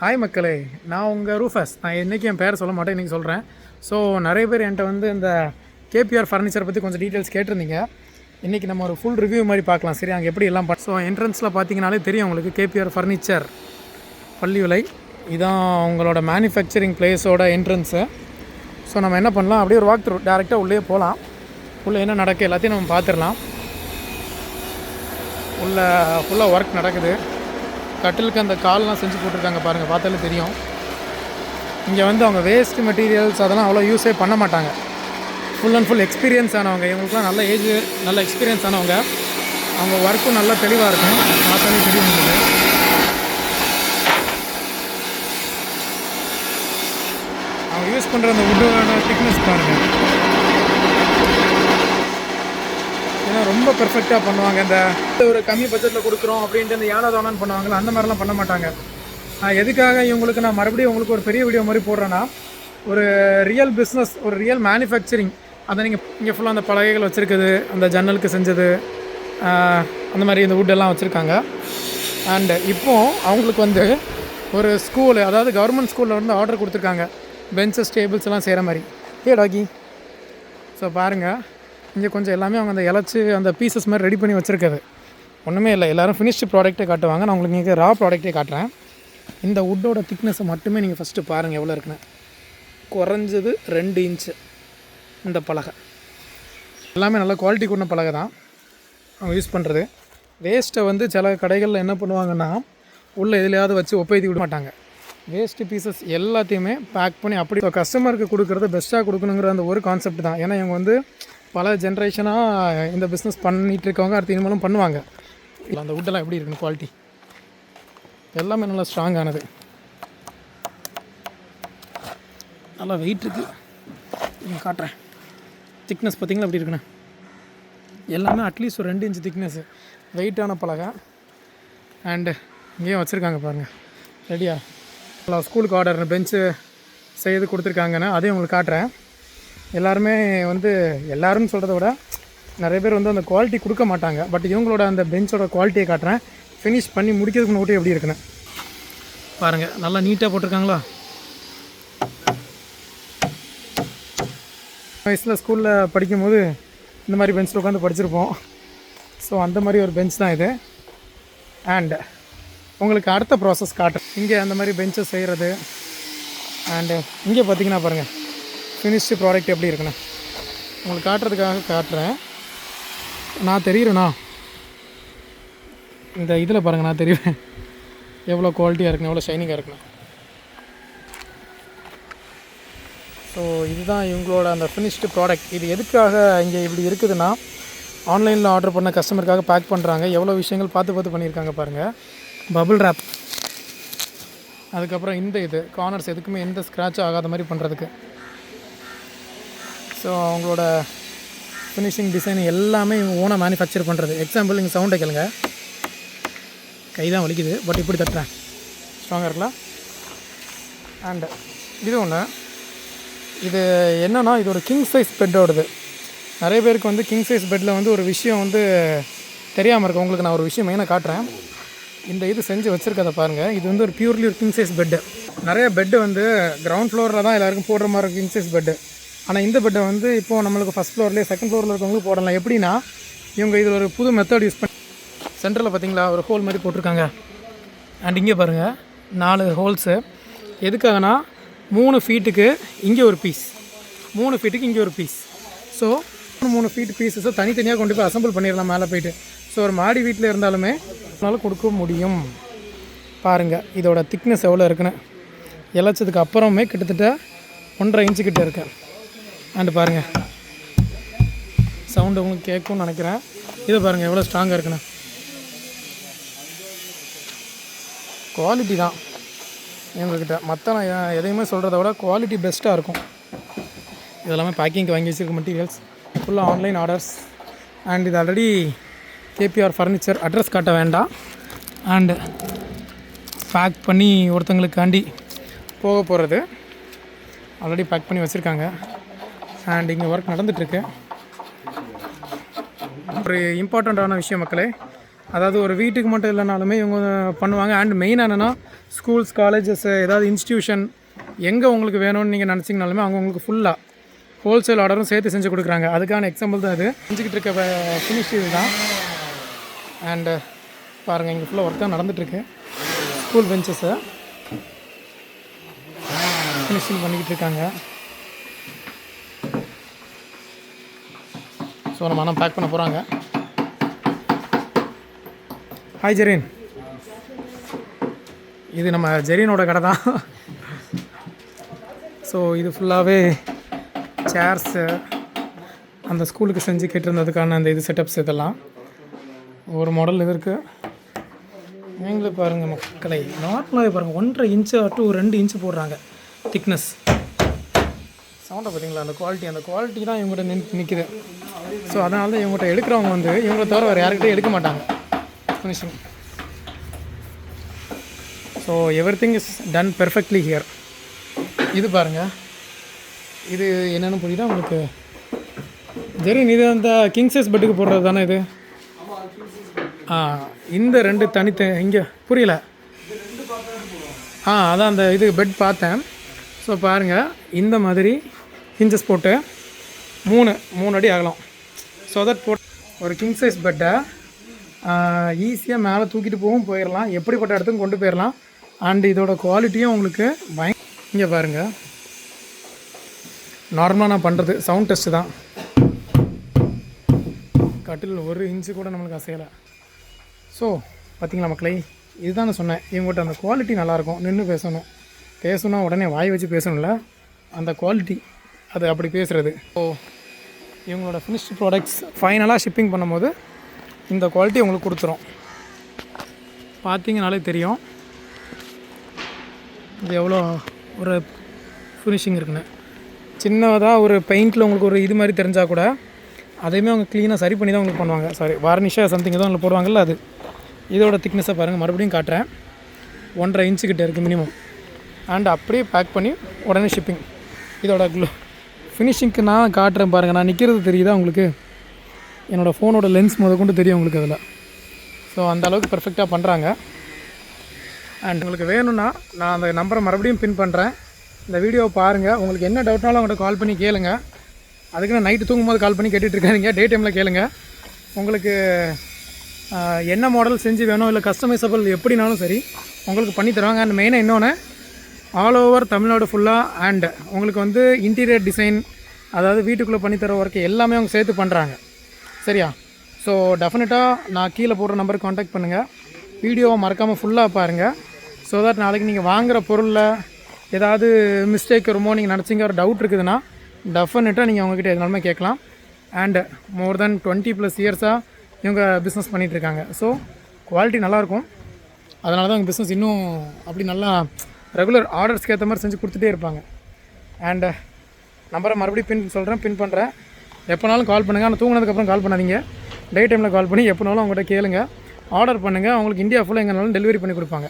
Hi மக்களே, நான் உங்கள் ரூஃபஸ். நான் இன்றைக்கி என் பேர் சொல்ல மாட்டேன், இன்றைக்கி சொல்கிறேன். ஸோ நிறைய பேர் என்கிட்ட வந்து இந்த கேபிஆர் ஃபர்னிச்சரை பற்றி கொஞ்சம் டீட்டெயில்ஸ் கேட்டிருந்தீங்க. இன்றைக்கி நம்ம ஒரு ஃபுல் ரிவ்யூ மாதிரி பார்க்கலாம். சரி, அங்கே எப்படி எல்லாம் ஸோ என்ட்ரன்ஸில் பார்த்தீங்கனாலே தெரியும் உங்களுக்கு கேபிஆர் ஃபர்னிச்சர் பள்ளி விலை. இதான் அவங்களோட மேனுஃபேக்சரிங் பிளேஸோட என்ட்ரன்ஸு. ஸோ நம்ம என்ன பண்ணலாம், அப்படியே ஒரு வாக் த்ரூ டேரெக்டாக உள்ளே போகலாம். உள்ளே என்ன நடக்குது எல்லாத்தையும் நம்ம பார்த்துடலாம். உள்ளே ஃபுல்லாக ஒர்க் நடக்குது. கட்டிலுக்கு அந்த கால்லாம் செஞ்சு போட்டிருக்காங்க பாருங்கள், பார்த்தாலே தெரியும். இங்கே வந்து அவங்க வேஸ்ட் மெட்டீரியல்ஸ் அதெல்லாம் அவ்வளோ யூஸே பண்ண மாட்டாங்க. ஃபுல் அண்ட் ஃபுல் எக்ஸ்பீரியன்ஸ் ஆனவங்க, இவங்களுக்குலாம் நல்ல ஏஜ், நல்ல எக்ஸ்பீரியன்ஸ் ஆனவங்க. அவங்க ஒர்க்கும் நல்லா தெளிவாக இருக்கும், பார்த்தாலே தெரியும் உங்களுக்கு. அவங்க யூஸ் பண்ணுற அந்த வுட்டோட திக்னஸ் பாருங்கள், ஏன்னா ரொம்ப பெர்ஃபெக்டாக பண்ணுவாங்க. இந்த ஒரு கம்மி பட்ஜெட்டில் கொடுக்குறோம் அப்படின்ட்டு இந்த ஏனாதானு பண்ணுவாங்களா, அந்த மாதிரிலாம் பண்ண மாட்டாங்க. எதுக்காக இவங்களுக்கு நான் மறுபடியும் உங்களுக்கு ஒரு பெரிய வீடியோ மாதிரி போடுறேன்னா, ஒரு ரியல் பிஸ்னஸ், ஒரு ரியல் மேனுஃபேக்சரிங், அதை நீங்கள் இங்கே ஃபுல்லாக அந்த பலகைகள் வச்சுருக்குது, அந்த ஜன்னலுக்கு செஞ்சது, அந்த மாதிரி இந்த வுட்டெல்லாம் வச்சுருக்காங்க. அண்டு இப்போது அவங்களுக்கு வந்து ஒரு ஸ்கூலு, அதாவது கவர்மெண்ட் ஸ்கூலில் வந்து ஆர்டர் கொடுத்துருக்காங்க, பெஞ்சஸ் டேபிள்ஸ் எல்லாம் செய்கிற மாதிரி. டாகி. ஸோ பாருங்கள், இங்கே கொஞ்சம் எல்லாமே அவங்க அந்த இலச்சி அந்த பீசஸ் மாதிரி ரெடி பண்ணி வச்சுருக்குது. ஒன்றுமே இல்லை, எல்லோரும் ஃபினிஷ்டு ப்ராடக்ட்டே காட்டுவாங்க. நான் உங்களுக்கு இங்கே ரா ப்ராடக்ட்டே காட்டுறேன். இந்த வுட்டோட திக்னஸை மட்டுமே நீங்கள் ஃபஸ்ட்டு பாருங்கள் எவ்வளோ இருக்குன்னு. குறைஞ்சது 2 இன்ச்சு இந்த பலகை. எல்லாமே நல்ல குவாலிட்டி கூடின பலகை தான் அவங்க யூஸ் பண்ணுறது. வேஸ்ட்டை வந்து சில கடைகளில் என்ன பண்ணுவாங்கன்னா, உள்ளே எதுலையாவது வச்சு ஒப்பேத்தி விட மாட்டாங்க. வேஸ்ட்டு பீசஸ் எல்லாத்தையுமே பேக் பண்ணி அப்படி கஸ்டமருக்கு கொடுக்குறது பெஸ்ட்டாக கொடுக்கணுங்கிற அந்த ஒரு கான்செப்ட் தான். ஏன்னா இவங்க வந்து பல ஜென்ரேஷனாக இந்த பிஸ்னஸ் பண்ணிகிட்டு இருக்கவங்க, அடுத்து இனிமேலும் பண்ணுவாங்க. இல்லை அந்த வுட்டெல்லாம் எப்படி இருக்குன்னு குவாலிட்டி எல்லாமே நல்லா ஸ்ட்ராங்கானது, நல்லா வெயிட் இருக்குது. நீங்கள் காட்டுறேன் திக்னஸ் பார்த்திங்களா எப்படி இருக்குண்ணே. எல்லாமே அட்லீஸ்ட் ஒரு 2 இன்ச்சு திக்னஸ்ஸு, வெயிட்டான பலகை. அண்டு இங்கேயும் வச்சுருக்காங்க பாருங்கள், ரெடியா நல்லா ஸ்கூலுக்கு ஆர்டர் பெஞ்சு செய்து கொடுத்துருக்காங்கன்னு அதையும் உங்களுக்கு காட்டுறேன். எல்லாருமே வந்து எல்லாருன்னு சொல்கிறத விட நிறைய பேர் வந்து அந்த குவாலிட்டி கொடுக்க மாட்டாங்க. பட் இவங்களோட அந்த பெஞ்சோட குவாலிட்டியை காட்டுறேன். ஃபினிஷ் பண்ணி முடிக்கிறதுக்கு முன்னாடி எப்படி இருக்குன்னு பாருங்கள். நல்லா நீட்டாக போட்டிருக்காங்களா. வயசில் ஸ்கூலில் படிக்கும்போது இந்த மாதிரி பெஞ்சில் உட்காந்து படிச்சிருப்போம். ஸோ அந்த மாதிரி ஒரு பெஞ்ச் தான் இது. அண்டு உங்களுக்கு அடுத்த ப்ராசஸ் காட்டுறேன். இங்கே அந்த மாதிரி பெஞ்சை செய்கிறது. அண்டு இங்கே பார்த்தீங்கன்னா பாருங்கள் ஃபினிஷ்டு ப்ராடக்ட் எப்படி இருக்குண்ணே, உங்களுக்கு காட்டுறதுக்காக காட்டுறேன். நான் தெரியுறேண்ணா இந்த இதில் பாருங்கள், நான் தெரியுவேன் எவ்வளோ குவாலிட்டியாக இருக்குண்ணா, எவ்வளோ ஷைனிங்காக இருக்குண்ணா. ஸோ இதுதான் இவங்களோட அந்த ஃபினிஷ்டு ப்ராடக்ட். இது எதுக்காக இங்கே இப்படி இருக்குதுன்னா, ஆன்லைனில் ஆர்டர் பண்ண கஸ்டமருக்காக பேக் பண்ணுறாங்க. எவ்வளோ விஷயங்கள் பார்த்து பண்ணியிருக்காங்க பாருங்கள். பபுள் ரேப், அதுக்கப்புறம் இந்த இது கார்னர்ஸ் எதுக்குமே எந்த ஸ்க்ராட்சும் ஆகாத மாதிரி பண்ணுறதுக்கு. ஸோ அவங்களோட ஃபினிஷிங் டிசைன் எல்லாமே இவங்க ஓனாக மேனுஃபேக்சர் பண்ணுறது. எக்ஸாம்பிள் நீங்கள் சவுண்டை கேளுங்க, கை தான் வலிக்குது, பட் இப்படி தட்டுறேன் ஸ்ட்ராங்காக இருக்கலாம். அண்டு இது ஒன்று, இது என்னென்னா இது ஒரு கிங் சைஸ் பெட்டோடது. நிறைய பேருக்கு வந்து கிங் சைஸ் பெட்டில் வந்து ஒரு விஷயம் வந்து தெரியாமல் இருக்கும். உங்களுக்கு நான் ஒரு விஷயம் மெயினாக காட்டுறேன். இந்த இது செஞ்சு வச்சுருக்கதை பாருங்கள். இது வந்து ஒரு பியூர்லி ஒரு கிங் சைஸ் பெட்டு. நிறைய பெட்டு வந்து கிரவுண்ட் ஃப்ளோரில் தான் எல்லாருக்கும் போடுற மாதிரி இருக்கும் கிங் சைஸ் பெட்டு. ஆனால் இந்த பெட்டை வந்து இப்போது நம்மளுக்கு ஃபஸ்ட் ஃப்ளோர்லேயே செகண்ட் ஃப்ளோரில் இருக்கவங்களுக்கு போடலாம். எப்படின்னா இவங்க இதில் ஒரு புது மெத்தட் யூஸ் பண்ணி சென்டரில் பார்த்திங்களா ஒரு ஹோல் மாதிரி போட்டிருக்காங்க. அண்ட் இங்கே பாருங்கள் 4 ஹோல்ஸு. எதுக்காகனா 3 ஃபீட்டுக்கு இங்கே ஒரு பீஸ், 3 ஃபீட்டுக்கு இங்கே ஒரு பீஸ். ஸோ 3 ஃபீட் பீஸஸை தனித்தனியாக கொண்டு போய் அசம்பிள் பண்ணிடலாம் மேலே போய்ட்டு. ஸோ ஒரு மாடி வீட்டில் இருந்தாலுமே அதனால் கொடுக்க முடியும். பாருங்கள் இதோட திக்னஸ் எவ்வளோ இருக்குன்னு. இழைச்சதுக்கு அப்புறமே கிட்டத்தட்ட 1.5 இன்ச்சு கிட்டே இருக்கேன். அண்டு பாருங்கள் சவுண்டு உங்களுக்கு கேட்கும்னு நினைக்கிறேன். இதை பாருங்கள் எவ்வளோ ஸ்ட்ராங்காக இருக்குண்ணே. குவாலிட்டி தான் எங்கள்கிட்ட. மற்ற நான் எதையுமே சொல்கிறத விட குவாலிட்டி பெஸ்ட்டாக இருக்கும். இதெல்லாமே பேக்கிங்க்கு வாங்கி வச்சுருக்க மெட்டீரியல்ஸ், ஃபுல்லாக ஆன்லைன் ஆர்டர்ஸ். அண்ட் இது ஆல்ரெடி கேபிஆர் ஃபர்னிச்சர் அட்ரஸ் காட்ட வேண்டாம். அண்டு பேக் பண்ணி ஒருத்தங்களுக்காண்டி போக போகிறது ஆல்ரெடி பேக் பண்ணி வச்சுருக்காங்க. அண்ட் இங்கே ஒர்க் நடந்துகிட்ருக்கு. ஒரு இம்பார்ட்டண்ட்டான விஷயம் மக்களே, அதாவது ஒரு வீட்டுக்கு மட்டும் இல்லைனாலுமே இவங்க பண்ணுவாங்க. அண்ட் மெயின் என்னென்னா ஸ்கூல்ஸ், காலேஜஸ், ஏதாவது இன்ஸ்டியூஷன் எங்கே உங்களுக்கு வேணும்னு நீங்கள் நினச்சிங்கனாலுமே அவங்க உங்களுக்கு ஃபுல்லாக ஹோல்சேல் ஆர்டரும் சேர்த்து செஞ்சு கொடுக்குறாங்க. அதுக்கான எக்ஸாம்பிள் தான் இது. செஞ்சுக்கிட்டு இருக்க ஃபினிஷ் இது தான். அண்டு பாருங்கள், இங்கே ஃபுல்லாக ஒர்க் தான் நடந்துகிட்ருக்கு. ஸ்கூல் பெஞ்சஸை ஃபினிஷிங் பண்ணிக்கிட்டு இருக்காங்க. ஸோ நம்ம ஆனால் பேக் பண்ண போகிறாங்க. ஹாய் ஜெரீன், இது நம்ம ஜெரீனோட கடை தான். ஸோ இது ஃபுல்லாகவே சேர்ஸு அந்த ஸ்கூலுக்கு செஞ்சு கேட்டிருந்ததுக்கான அந்த இது செட்டப்ஸ் இதெல்லாம் ஒரு மாடல் இது இருக்குது. நீங்களே பாருங்கள் மக்களை, நார்மலாகவே பாருங்கள் 1.5 இன்ச்சு டு 2 இன்ச்சு போடுறாங்க திக்னஸ். சவுண்டை பார்த்தீங்களா, அந்த குவாலிட்டி தான் இவங்ககிட்ட நிற்கிது. ஸோ அதனால தான் இவங்ககிட்ட எடுக்கிறவங்க வந்து இவங்களை தவிர வேறு யாருக்கிட்டே எடுக்க மாட்டாங்க finishing. So everything is done perfectly here. இது பாருங்கள், இது என்னென்னு புரியுதா உங்களுக்கு? ஜெரின், இது அந்த கிங் சைஸ் பெட்டுக்கு போடுறது தானே இது? இந்த 2 இங்கே புரியல. அதான் அந்த இது பெட் பார்த்தேன். ஸோ பாருங்கள், இந்த மாதிரி ஹிஞ்சஸ் போட்டு 3 அடி ஆகலாம். ஸோ தட் ஒரு கிங் சைஸ் பெட்டை ஈஸியாக மேலே தூக்கிட்டு போயிடலாம், எப்படிப்பட்ட இடத்துக்கும் கொண்டு போயிடலாம். அண்டு இதோட குவாலிட்டியும் உங்களுக்கு இங்கே பாருங்கள், நார்மலாக நான் பண்ணுறது சவுண்ட் டெஸ்ட்டு தான். கட்டில் 1 இன்ச்சு கூட நம்மளுக்கு அசையலை. ஸோ பார்த்திங்களா மக்களை, இதுதான் நான் சொன்னேன், இவங்ககிட்ட அந்த குவாலிட்டி நல்லாயிருக்கும். நின்று பேசணும்னா உடனே வாய் வச்சு பேசணும்ல, அந்த குவாலிட்டி அது அப்படி பேசுகிறது. ஸோ இவங்களோட ஃபினிஷ்டு ப்ராடக்ட்ஸ் ஃபைனலாக ஷிப்பிங் பண்ணும்போது இந்த குவாலிட்டி உங்களுக்கு கொடுத்துரும். பார்த்தீங்கனாலே தெரியும் இது எவ்வளோ ஒரு ஃபினிஷிங் இருக்குன்னு. சின்னதாக ஒரு பெயிண்டில் உங்களுக்கு ஒரு இது மாதிரி தெரிஞ்சால் கூட அதையுமே அவங்க க்ளீனாக சரி பண்ணி தான் உங்களுக்கு பண்ணுவாங்க. வார்னிஷாக சம்திங் தான் உங்களுக்கு போடுவாங்கல்ல, அது. இதோட திக்னஸை பாருங்கள், மறுபடியும் காட்டுறேன். 1.5 இன்ச்சு கிட்டே இருக்குது மினிமம். அண்ட் அப்படியே பேக் பண்ணி உடனே ஷிப்பிங். இதோட ஃபினிஷிங்க்கு நான் காட்டுறேன் பாருங்கள். நான் நிற்கிறது தெரியுதா உங்களுக்கு? என்னோடய ஃபோனோட லென்ஸ் கொண்டு தெரியும் உங்களுக்கு அதில். ஸோ அந்தளவுக்கு பெர்ஃபெக்டாக பண்ணுறாங்க. அண்ட் உங்களுக்கு வேணும்னா நான் அந்த நம்பரை மறுபடியும் பின் பண்ணுறேன். இந்த வீடியோவை பாருங்கள். உங்களுக்கு என்ன டவுட்னாலும் அவங்கள்ட்ட கால் பண்ணி கேளுங்க. அதுக்கு நான் நைட்டு தூங்கும்போது கால் பண்ணி கேட்டுட்டு இருக்காங்க, டே டைமில் கேளுங்க. உங்களுக்கு என்ன மாடல் செஞ்சு வேணும், இல்லை கஸ்டமைசபிள் எப்படினாலும் சரி உங்களுக்கு பண்ணி தருவாங்க. அண்ட் மெயினாக இன்னொன்று, ஆல் ஓவர் தமிழ்நாடு ஃபுல்லாக அண்ட் உங்களுக்கு வந்து இன்டீரியர் டிசைன், அதாவது வீட்டுக்குள்ளே பண்ணித்தர ஒர்க்கு எல்லாமே அவங்க சேர்த்து பண்ணுறாங்க. சரியா? ஸோ டெஃபினட்டாக நான் கீழே போடுற நம்பருக்கு காண்டாக்ட் பண்ணுங்கள். வீடியோவை மறக்காமல் ஃபுல்லாக பாருங்கள். ஸோ தட் நாளைக்கு நீங்கள் வாங்குகிற பொருளில் ஏதாவது மிஸ்டேக் வருமோ நீங்கள் நினச்சிங்க ஒரு டவுட் இருக்குதுன்னா டெஃபினட்டாக நீங்கள் அவங்ககிட்ட எதுனாலுமே கேட்கலாம். அண்ட் மோர் தென் 20+ இயர்ஸாக இவங்க பிஸ்னஸ் பண்ணிகிட்ருக்காங்க. ஸோ குவாலிட்டி நல்லாயிருக்கும். அதனால தான் அவங்க பிஸ்னஸ் இன்னும் அப்படி நல்லா ரெகுலர் ஆர்டர்ஸ்க்கு ஏற்ற மாதிரி செஞ்சு கொடுத்துட்டே இருப்பாங்க. அண்டு நம்பரை மறுபடியும் பின் பண்ணுறேன். எப்போனாலும் கால் பண்ணுங்கள். ஆனால் தூங்கினதுக்கப்புறம் கால் பண்ணாதீங்க. டே டைமில் கால் பண்ணி எப்போனாலும் அவங்கள்ட்ட கேளுங்க, ஆர்டர் பண்ணுங்கள். அவங்களுக்கு இந்தியா ஃபுல்லாக எங்கேனாலும் டெலிவரி பண்ணி கொடுப்பாங்க.